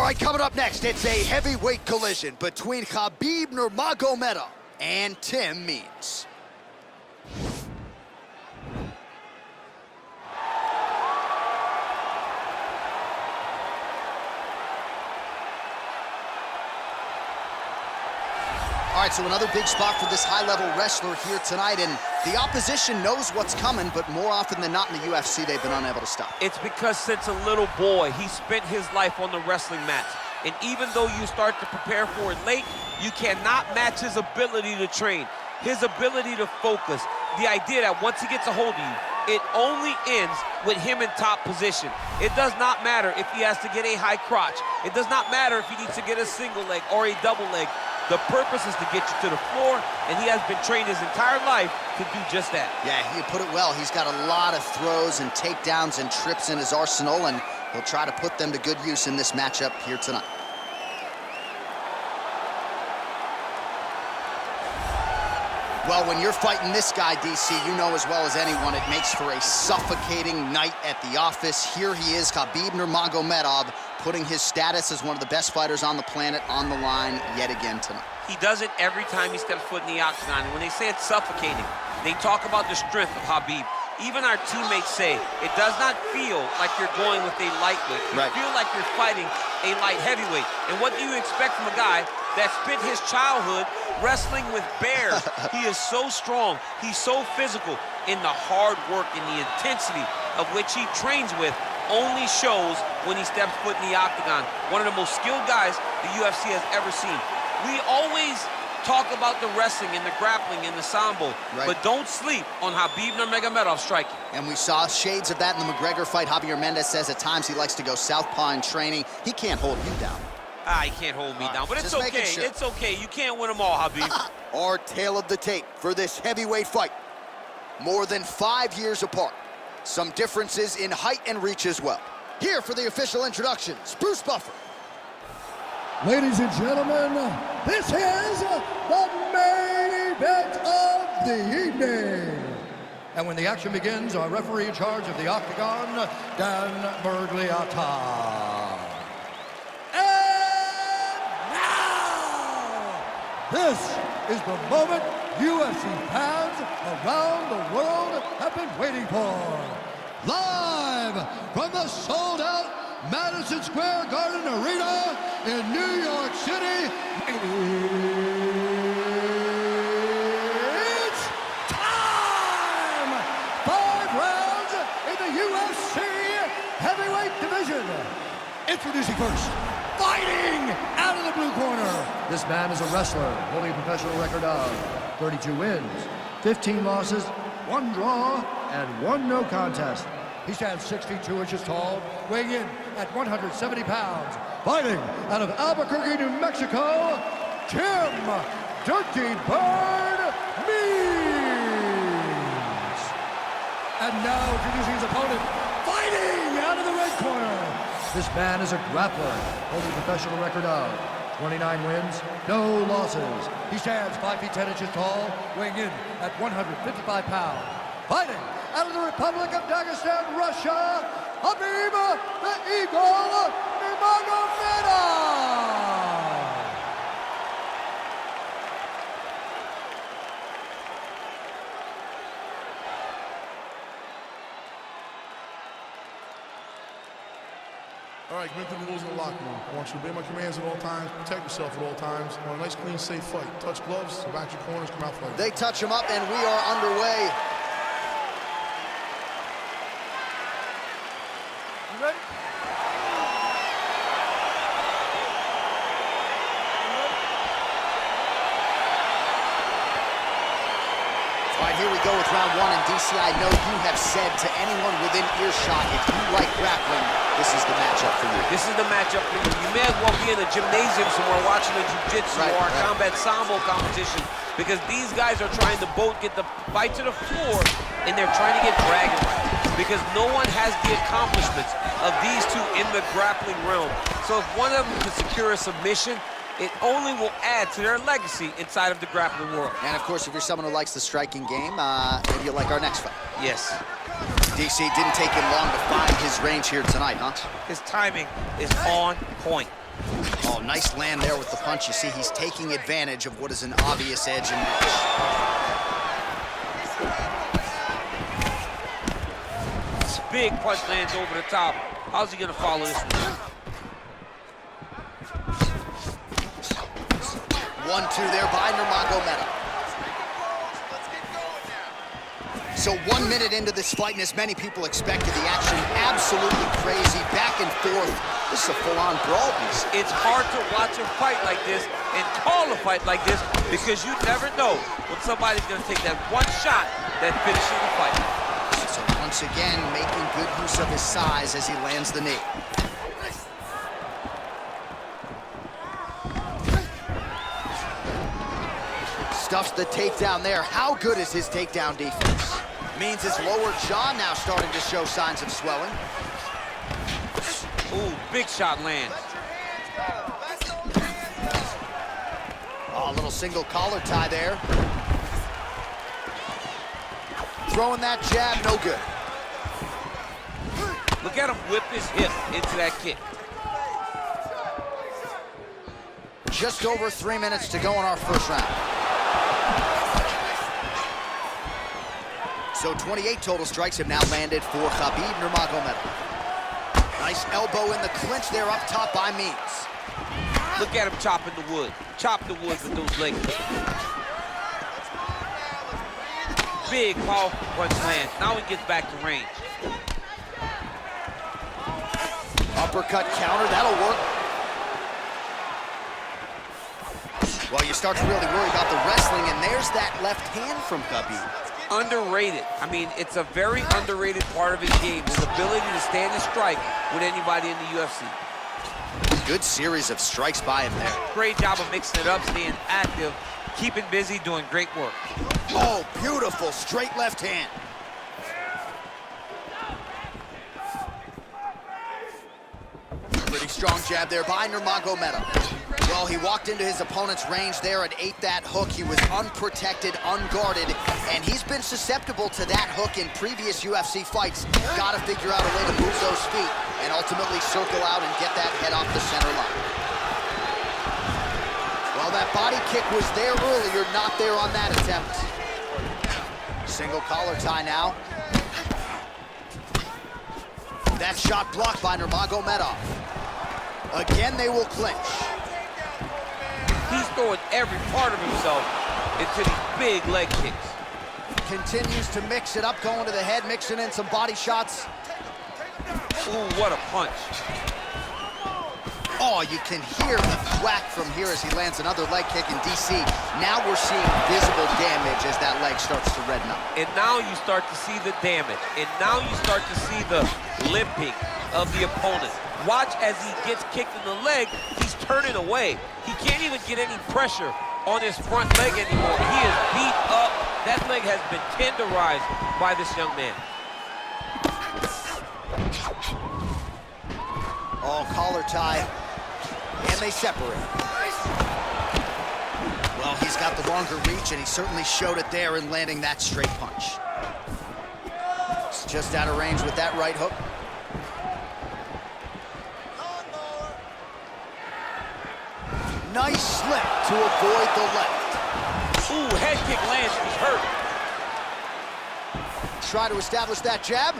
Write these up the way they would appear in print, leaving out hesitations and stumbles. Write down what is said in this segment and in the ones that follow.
right, coming up next, it's a heavyweight collision between Khabib Nurmagomedov and Tim Means. All right, so another big spot for this high-level wrestler here tonight, and the opposition knows what's coming, but more often than not in the UFC, they've been unable to stop. It's because since a little boy, he spent his life on the wrestling mat. And even though you start to prepare for it late, you cannot match his ability to train, his ability to focus. The idea that once he gets a hold of you, it only ends with him in top position. It does not matter if he has to get a high crotch. It does not matter if he needs to get a single leg or a double leg. The purpose is to get you to the floor, and he has been trained his entire life to do just that. Yeah, you put it well. He's got a lot of throws and takedowns and trips in his arsenal, and he'll try to put them to good use in this matchup here tonight. Well, when you're fighting this guy, DC, you know as well as anyone, it makes for a suffocating night at the office. Here he is, Khabib Nurmagomedov, putting his status as one of the best fighters on the planet on the line yet again tonight. He does it every time he steps foot in the octagon. And when they say it's suffocating, they talk about the strength of Khabib. Even our teammates say it does not feel like you're going with a lightweight. You feel like you're fighting a light heavyweight. And what do you expect from a guy that spent his childhood wrestling with bears? He is so strong, he's so physical, in the hard work and the intensity of which he trains with only shows when he steps foot in the octagon. One of the most skilled guys the UFC has ever seen. We always talk about the wrestling and the grappling and the sambo, but don't sleep on Khabib Nurmagomedov striking. And we saw shades of that in the McGregor fight. Javier Mendez says at times he likes to go southpaw in training. He can't hold you down. He can't hold me down, but it's okay. Sure. It's okay. You can't win them all, Khabib. Our tale of the tape for this heavyweight fight. More than 5 years apart. Some differences in height and reach as well. Here for the official introductions, Bruce Buffer. Ladies and gentlemen, this is the main event of the evening. And when the action begins, our referee in charge of the octagon, Dan Bergliata. And now, this is the moment UFC fans around the world have been waiting for. Live from the sold-out Madison Square Garden Arena in New York City, it's time! 5 rounds in the UFC heavyweight division. Introducing first, fighting out of the blue corner. This man is a wrestler, holding a professional record of 32 wins, 15 losses, 1 draw, and 1 no contest. He stands 6 feet 2 inches tall, weighing in at 170 pounds. Fighting out of Albuquerque, New Mexico, Tim Dirty Bird Means. And now introducing his opponent, fighting out of the red corner. This man is a grappler, holding a professional record of 29 wins, no losses. He stands 5 feet 10 inches tall, weighing in at 155 pounds. Fighting out of the Republic of Dagestan, Russia, Khabib the Eagle Nurmagomedov. All right, commit to the rules in the locker room. I want you to obey my commands at all times, protect yourself at all times. I want a nice, clean, safe fight. Touch gloves, back your corners, come out fighting. They touch him up, and we are underway. You ready? All right, here we go with round 1, and DC, I know you have said to anyone within earshot, if you like grappling, this is the matchup for you. This is the matchup for you. You may as well be in a gymnasium somewhere watching a jiu-jitsu or a combat sambo competition, because these guys are trying to both get the fight to the floor, and they're trying to get dragon right, because no one has the accomplishments of these two in the grappling realm. So if one of them can secure a submission, it only will add to their legacy inside of the grappling world. And of course, if you're someone who likes the striking game, maybe you'll like our next fight. Yes. DC didn't take him long to find his range here tonight, huh? His timing is on point. Oh, nice land there with the punch. You see, he's taking advantage of what is an obvious edge and reach. This big punch lands over the top. How's he gonna follow this one? 1-2 there by Nurmagomedov. So 1 minute into this fight, and as many people expected, the action absolutely crazy, back and forth. This is a full-on brawl. It's hard to watch a fight like this and call a fight like this because you never know when somebody's gonna take that one shot that finishes the fight. So once again, making good use of his size as he lands the knee. Stuffs the takedown there. How good is his takedown defense? Means his lower jaw now starting to show signs of swelling. Ooh, big shot lands. Oh, a little single collar tie there. Throwing that jab, no good. Look at him whip his hip into that kick. Just over 3 minutes to go in our first round. So 28 total strikes have now landed for Khabib Nurmagomedov. Nice elbow in the clinch there up top by Means. Look at him chopping the wood. Chop the wood with those legs. Big, powerful punch lands. Now he gets back to range. Uppercut counter, that'll work. Well, you start to really worry about the wrestling, and there's that left hand from Khabib. Underrated. I mean, it's a very underrated part of his game, his ability to stand and strike with anybody in the UFC. Good series of strikes by him there. Great job of mixing it up, staying active, keeping busy, doing great work. Oh, beautiful straight left hand. Pretty strong jab there by Nurmagomedov. Well, he walked into his opponent's range there and ate that hook. He was unprotected, unguarded, and he's been susceptible to that hook in previous UFC fights. Got to figure out a way to move those feet and ultimately circle out and get that head off the center line. Well, that body kick was there earlier, not there on that attempt. Single collar tie now. That shot blocked by Nurmagomedov. Again, they will clinch. He's throwing every part of himself into these big leg kicks. Continues to mix it up, going to the head, mixing in some body shots. Ooh, what a punch. Oh, you can hear the thwack from here as he lands another leg kick in DC. Now we're seeing visible damage as that leg starts to redden up. And now you start to see the damage. And now you start to see the limping of the opponent. Watch as he gets kicked in the leg, he's turning away. He can't even get any pressure on his front leg anymore. He is beat up. That leg has been tenderized by this young man. Oh, collar tie, and they separate. Well, he's got the longer reach, and he certainly showed it there in landing that straight punch. It's just out of range with that right hook. Nice slip to avoid the left. Ooh, head kick lands, he's hurt. Try to establish that jab.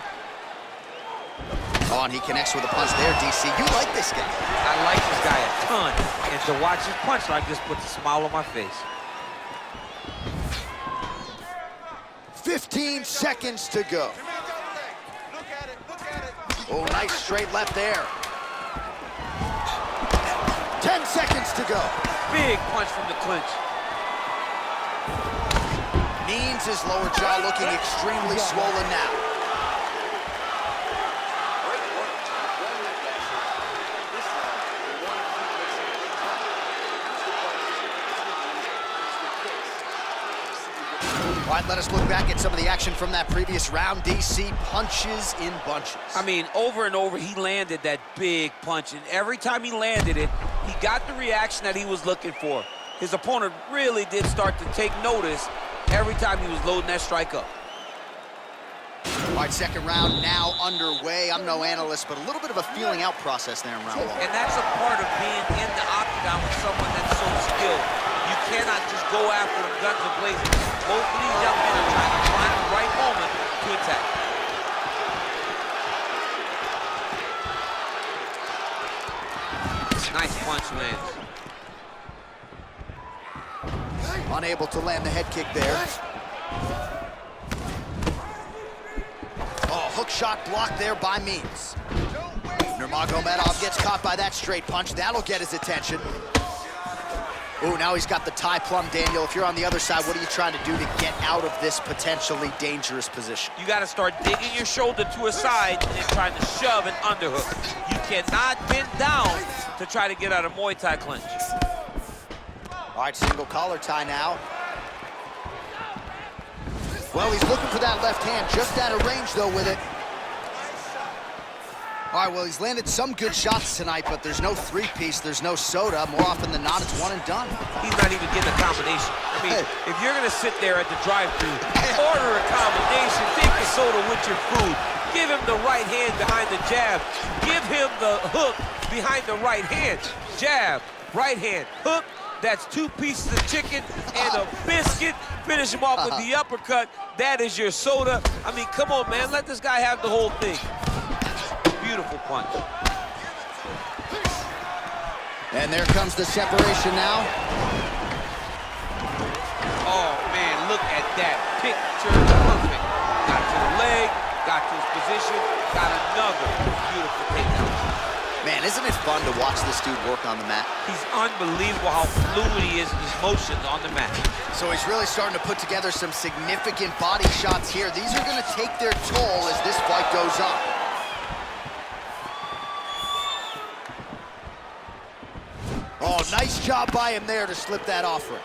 Oh, and he connects with a punch there, DC. You like this guy. I like this guy a ton. And to watch his punch like this puts a smile on my face. 15 seconds to go. Oh, nice straight left there. 10 seconds to go. Big punch from the clinch. Means his lower jaw looking extremely swollen now. All right, let us look back at some of the action from that previous round. DC punches in bunches. I mean, over and over, he landed that big punch, and every time he landed it, he got the reaction that he was looking for. His opponent really did start to take notice every time he was loading that strike up. All right, second round now underway. I'm no analyst, but a little bit of a feeling out process there in round one. And that's a part of being in the octagon with someone that's so skilled. You cannot just go after them guns a-blazing. Both of these young men are trying to find the right moment to attack. Nice punch lands. Unable to land the head kick there. Oh, hook shot blocked there by Means. Nurmagomedov gets caught by that straight punch. That'll get his attention. Ooh, now he's got the tie plum, Daniel. If you're on the other side, what are you trying to do to get out of this potentially dangerous position? You got to start digging your shoulder to a side and then trying to shove an underhook. You cannot bend down to try to get out of Muay Thai clinch. All right, single collar tie now. Well, he's looking for that left hand, just out of range, though, with it. All right, well, he's landed some good shots tonight, but there's no three-piece, there's no soda. More often than not, it's one and done. He's not even getting a combination. I mean, if you're going to sit there at the drive-thru, order a combination, take the soda with your food, give him the right hand behind the jab, give him the hook behind the right hand. Jab, right hand, hook. That's 2 pieces of chicken and a biscuit. Finish him off with the uppercut. That is your soda. I mean, come on, man. Let this guy have the whole thing. Beautiful punch. And there comes the separation now. Oh, man, look at that. Picture perfect. Got to the leg, got to his position, got another beautiful takedown. Man, isn't it fun to watch this dude work on the mat? He's unbelievable how fluid he is in his motions on the mat. So he's really starting to put together some significant body shots here. These are going to take their toll as this fight goes on. Oh, nice job by him there to slip that offering.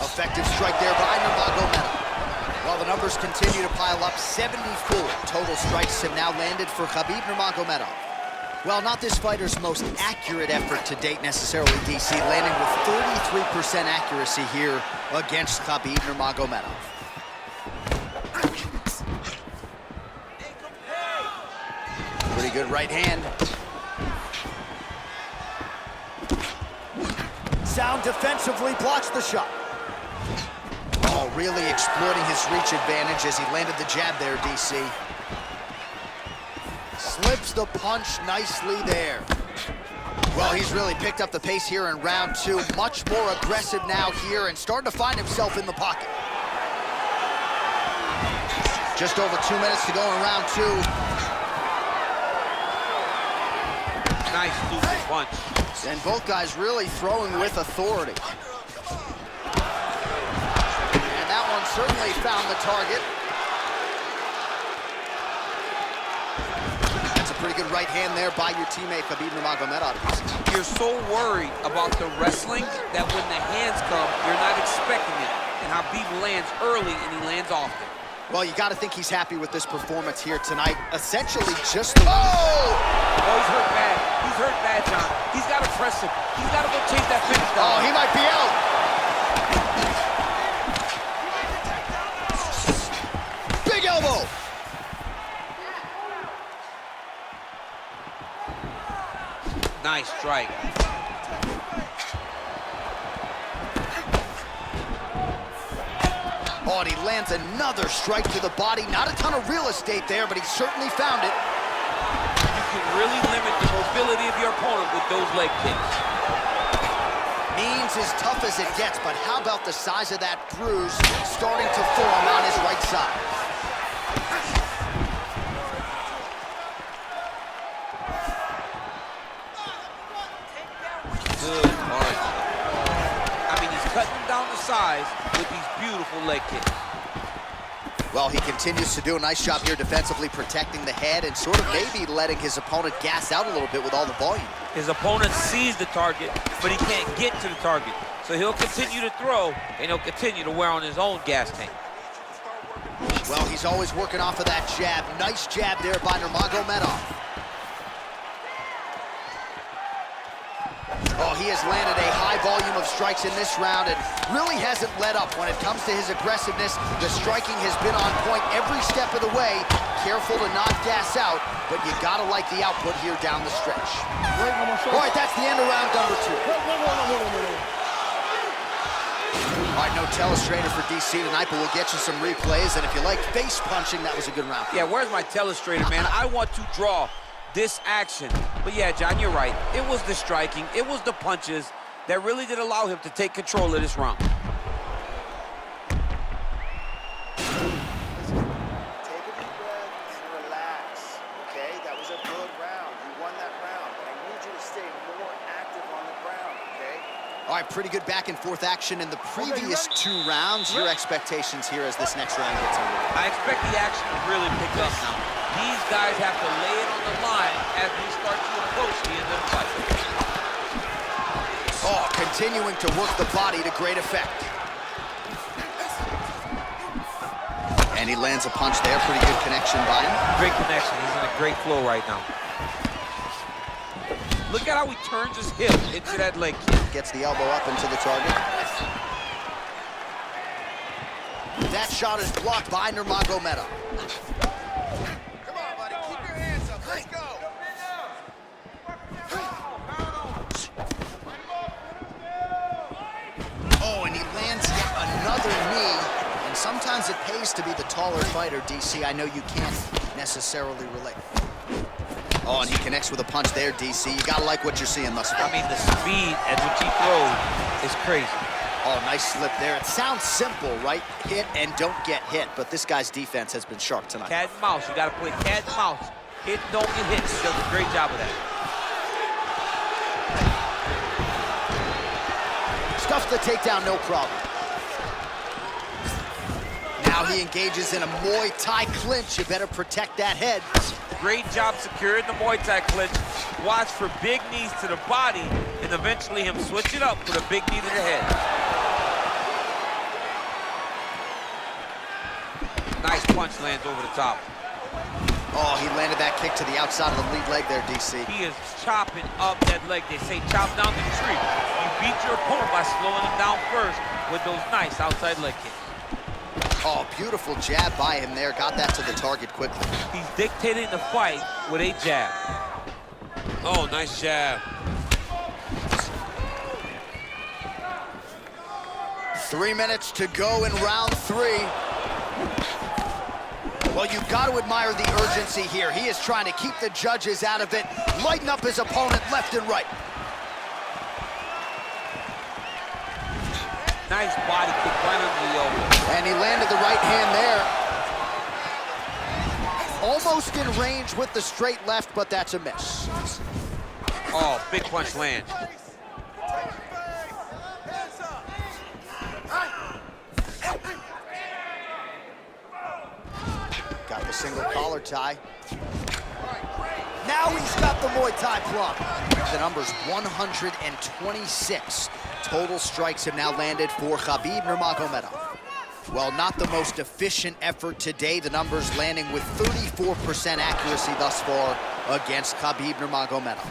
Effective strike there by Nurmagomedov. Well, the numbers continue to pile up. 74 total strikes have now landed for Khabib Nurmagomedov. Well, not this fighter's most accurate effort to date necessarily, DC, landing with 33% accuracy here against Khabib Nurmagomedov. Pretty good right hand. Sound defensively blocks the shot. Oh, really exploiting his reach advantage as he landed the jab there, DC. Slips the punch nicely there. Well, he's really picked up the pace here in round two. Much more aggressive now here and starting to find himself in the pocket. Just over 2 minutes to go in round two. Nice looping punch. And both guys really throwing with authority. And that one certainly found the target. Pretty good right hand there by your teammate, Khabib Nurmagomedov. You're so worried about the wrestling that when the hands come, you're not expecting it. And Khabib lands early and he lands often. Well, you got to think he's happy with this performance here tonight. Essentially just the... Oh! Oh, he's hurt bad. He's hurt bad, John. He's got to press him. He's got to go chase that finish down. Oh, he might be out. Big elbow. Nice strike. Oh, and he lands another strike to the body. Not a ton of real estate there, but he certainly found it. You can really limit the mobility of your opponent with those leg kicks. Means as tough as it gets, but how about the size of that bruise starting to form on his right side? Good punch. I mean, he's cutting down the size with these beautiful leg kicks. Well, he continues to do a nice job here defensively protecting the head and sort of maybe letting his opponent gas out a little bit with all the volume. His opponent sees the target, but he can't get to the target. So he'll continue to throw, and he'll continue to wear on his own gas tank. Well, he's always working off of that jab. Nice jab there by Nurmagomedov. Oh, he has landed a high volume of strikes in this round and really hasn't let up when it comes to his aggressiveness. The striking has been on point every step of the way. Careful to not gas out, but you gotta like the output here down the stretch. All right, that's the end of round number 2. All right, no telestrator for DC tonight, but we'll get you some replays. And if you like face punching, that was a good round. Yeah, where's my telestrator, man? I want to draw this action. But yeah, John, you're right. It was the striking, it was the punches that really did allow him to take control of this round. Take a deep breath and relax, okay? That was a good round. You won that round, but I need you to stay more active on the ground, okay? All right, pretty good back and forth action in the previous 2 rounds. Your expectations here as this next round gets underway? I expect the action to really pick up now. These guys have to lay it on the line as we start to approach the end of the fight. Oh, continuing to work the body to great effect. And he lands a punch there. Pretty good connection by him. Great connection. He's in a great flow right now. Look at how he turns his hip into that leg kick. Gets the elbow up into the target. That shot is blocked by Nurmagomedov. Come on, buddy. Keep your hands up. Let's go. Oh, and he lands yet another knee. And sometimes it pays to be the taller fighter, DC. I know you can't necessarily relate. Oh, and he connects with a punch there, DC. You gotta like what you're seeing thus far. I mean, the speed at which he throws is crazy. Oh, nice slip there. It sounds simple, right? Hit and don't get hit, but this guy's defense has been sharp tonight. Cat and mouse. You gotta play cat and mouse. Hit, don't get hit. He does a great job of that. Stuffs the takedown, no problem. Now he engages in a Muay Thai clinch. You better protect that head. Great job securing the Muay Thai clinch. Watch for big knees to the body, and eventually him switch it up with a big knee to the head. Nice punch lands over the top. Oh, he landed that kick to the outside of the lead leg there, DC. He is chopping up that leg. They say chop down the tree. You beat your opponent by slowing him down first with those nice outside leg kicks. Oh, beautiful jab by him there. Got that to the target quickly. He's dictating the fight with a jab. Oh, nice jab. 3 minutes to go in round 3. Well, you've got to admire the urgency here. He is trying to keep the judges out of it, lighten up his opponent left and right. Nice body kick right under the elbow. And he landed the right hand there. Almost in range with the straight left, but that's a miss. Oh, big punch lands. Got the single collar tie. Now he's got the Muay Thai plum. The number's 126. Total strikes have now landed for Khabib Nurmagomedov. Well, not the most efficient effort today. The numbers landing with 34% accuracy thus far against Khabib Nurmagomedov.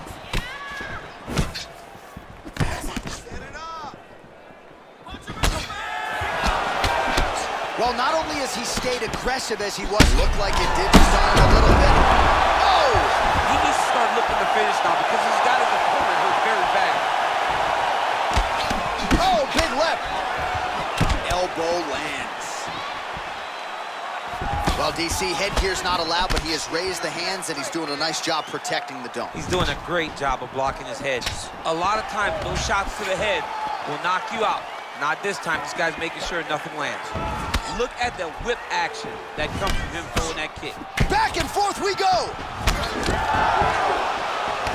Well, not only has he stayed aggressive as he was, looked like it did just on him a little bit. Oh! He needs to start looking to finish now because he's got his opponent hurt very bad. Oh, big left. Elbow lands. Well, DC, headgear's not allowed, but he has raised the hands and he's doing a nice job protecting the dome. He's doing a great job of blocking his head. A lot of times, those shots to the head will knock you out. Not this time. This guy's making sure nothing lands. Look at the whip action that comes from him throwing that kick. Back and forth we go.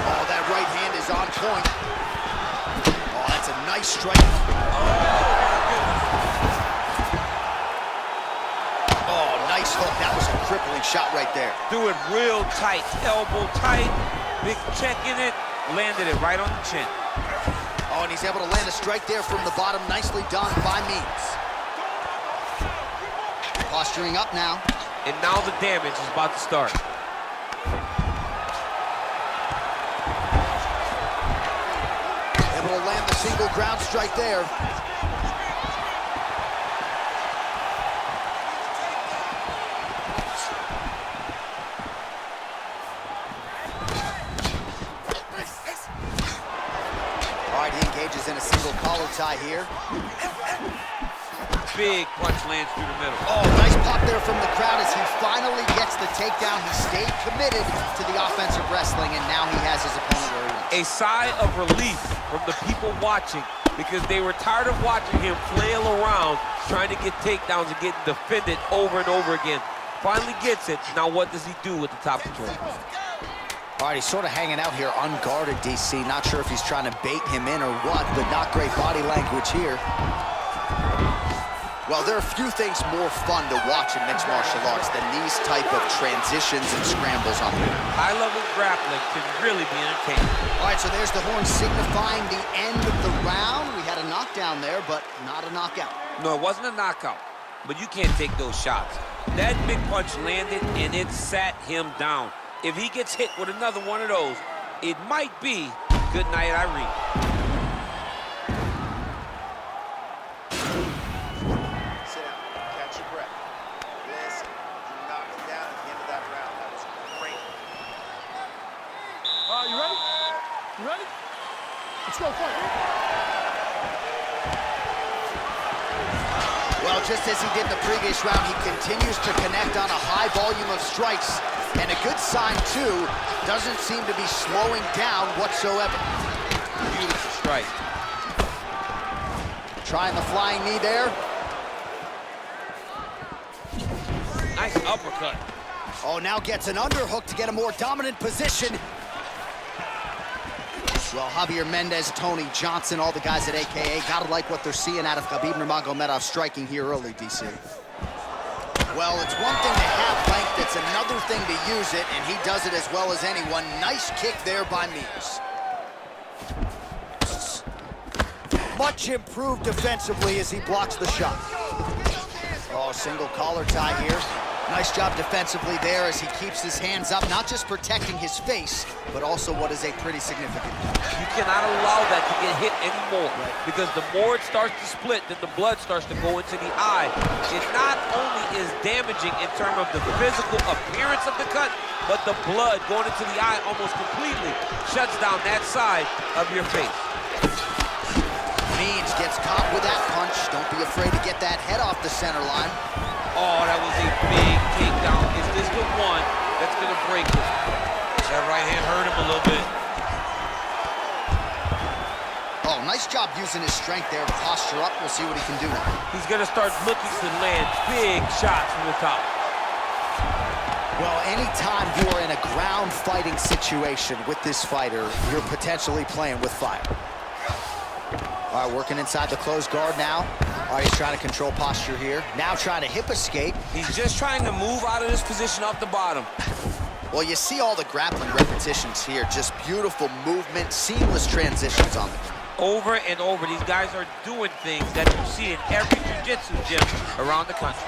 Oh, that right hand is on point. Oh, that's a nice strike. Oh, nice hook. That was a crippling shot right there. Threw it real tight, elbow tight, big check in it, landed it right on the chin. Oh, and he's able to land a strike there from the bottom. Nicely done by Means. Posturing up now. And now the damage is about to start. Able to land the single ground strike there. All right, he engages in a single collar tie here. Big punch lands through the middle. Oh, nice pop there from the crowd as he finally gets the takedown. He stayed committed to the offensive wrestling, and now he has his opponent where he wants. A sigh of relief from the people watching, because they were tired of watching him flail around trying to get takedowns and getting defended over and over again. Finally gets it. Now what does he do with the top control? All right, he's sort of hanging out here unguarded, DC. Not sure if he's trying to bait him in or what, but not great body language here. Well, there are few things more fun to watch in mixed martial arts than these type of transitions and scrambles on the ring. High-level grappling can really be entertaining. All right, so there's the horn signifying the end of the round. We had a knockdown there, but not a knockout. No, it wasn't a knockout, but you can't take those shots. That big punch landed, and it sat him down. If he gets hit with another one of those, it might be good night, Irene. Let's go, fight. Well, just as he did in the previous round, he continues to connect on a high volume of strikes. And a good sign, too, doesn't seem to be slowing down whatsoever. Beautiful strike. Trying the flying knee there. Nice uppercut. Oh, now gets an underhook to get a more dominant position. Well, Javier Mendez, Tony Johnson, all the guys at AKA, gotta like what they're seeing out of Khabib Nurmagomedov striking here early, DC. Well, it's one thing to have length, it's another thing to use it, and he does it as well as anyone. Nice kick there by Mears. Much improved defensively as he blocks the shot. Oh, single collar tie here. Nice job defensively there as he keeps his hands up, not just protecting his face, but also what is a pretty significant punch. You cannot allow that to get hit anymore, because the more it starts to split, then the blood starts to go into the eye. It not only is damaging in terms of the physical appearance of the cut, but the blood going into the eye almost completely shuts down that side of your face. Means gets caught with that punch. Don't be afraid to get that head off the center line. Oh, that was a big takedown. Is this the one that's going to break him? That right hand hurt him a little bit. Oh, nice job using his strength there to posture up. We'll see what he can do now. He's going to start looking to land big shots from the top. Well, anytime you are in a ground fighting situation with this fighter, you're potentially playing with fire. All right, working inside the closed guard now. All right, he's trying to control posture here. Now trying to hip escape. He's just trying to move out of this position off the bottom. Well, you see all the grappling repetitions here. Just beautiful movement, seamless transitions on the ground. Over and over, these guys are doing things that you see in every jiu-jitsu gym around the country.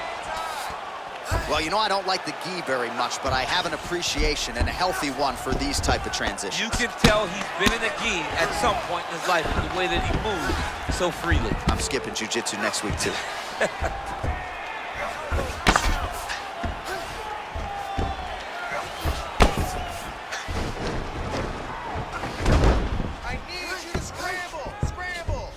Well, you know, I don't like the gi very much, but I have an appreciation and a healthy one for these type of transitions. You can tell he's been in a gi at some point in his life with the way that he moves so freely. I'm skipping jiu-jitsu next week, too. I need you to scramble! Scramble!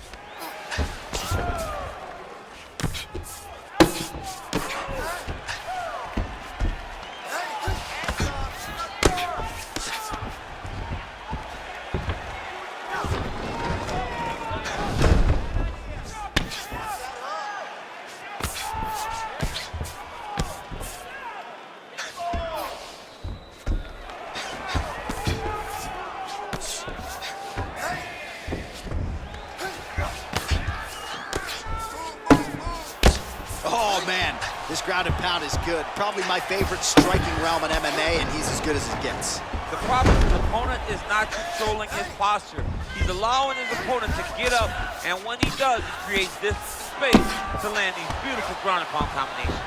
Oh, man, this ground and pound is good. Probably my favorite striking realm in MMA, and he's as good as it gets. The problem is the opponent is not controlling his posture. He's allowing his opponent to get up, and when he does, he creates this space to land these beautiful ground and pound combinations.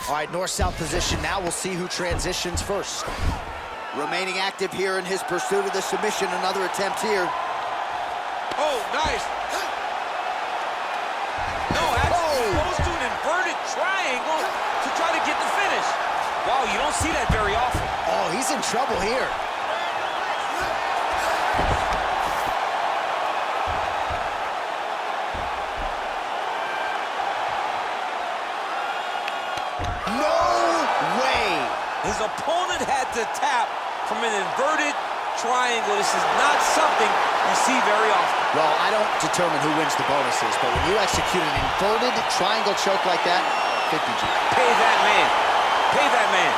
All right, north-south position now. We'll see who transitions first. Remaining active here in his pursuit of the submission. Another attempt here. Oh, nice. No, actually goes to an inverted triangle to try to get the finish. Wow, you don't see that very often. Oh, he's in trouble here. His opponent had to tap from an inverted triangle. This is not something you see very often. Well, I don't determine who wins the bonuses, but when you execute an inverted triangle choke like that, 50 G. Pay that man. Pay that man.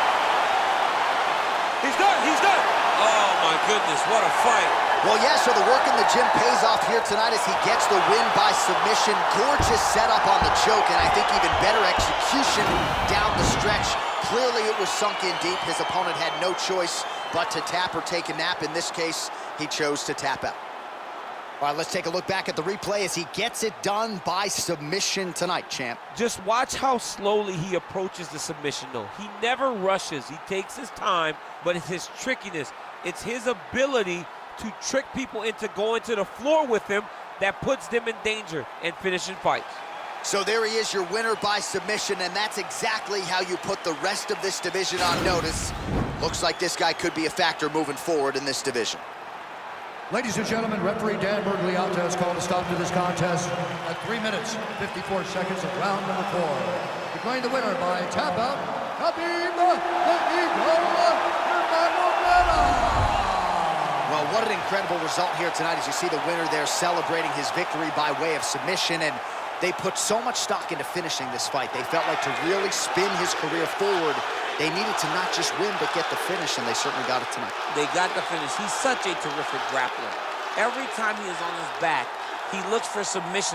He's done. He's done. Oh, my goodness. What a fight. Well, yeah, so the work in the gym pays off here tonight as he gets the win by submission. Gorgeous setup on the choke, and I think even better execution down the stretch. Clearly, it was sunk in deep. His opponent had no choice but to tap or take a nap. In this case, he chose to tap out. All right, let's take a look back at the replay as he gets it done by submission tonight, champ. Just watch how slowly he approaches the submission, though. He never rushes. He takes his time, but it's his trickiness. It's his ability to trick people into going to the floor with him that puts them in danger and finishing fights. So there he is, your winner by submission, and that's exactly how you put the rest of this division on notice. Looks like this guy could be a factor moving forward in this division. Ladies and gentlemen, referee Dan Bergliata has called a stop to this contest at 3 minutes, 54 seconds of round number 4. Declaring the winner by tap out, Khabib Nurmagomedov. Well, what an incredible result here tonight as you see the winner there celebrating his victory by way of submission, and they put so much stock into finishing this fight. They felt like to really spin his career forward, they needed to not just win, but get the finish, and they certainly got it tonight. They got the finish. He's such a terrific grappler. Every time he is on his back, he looks for submissions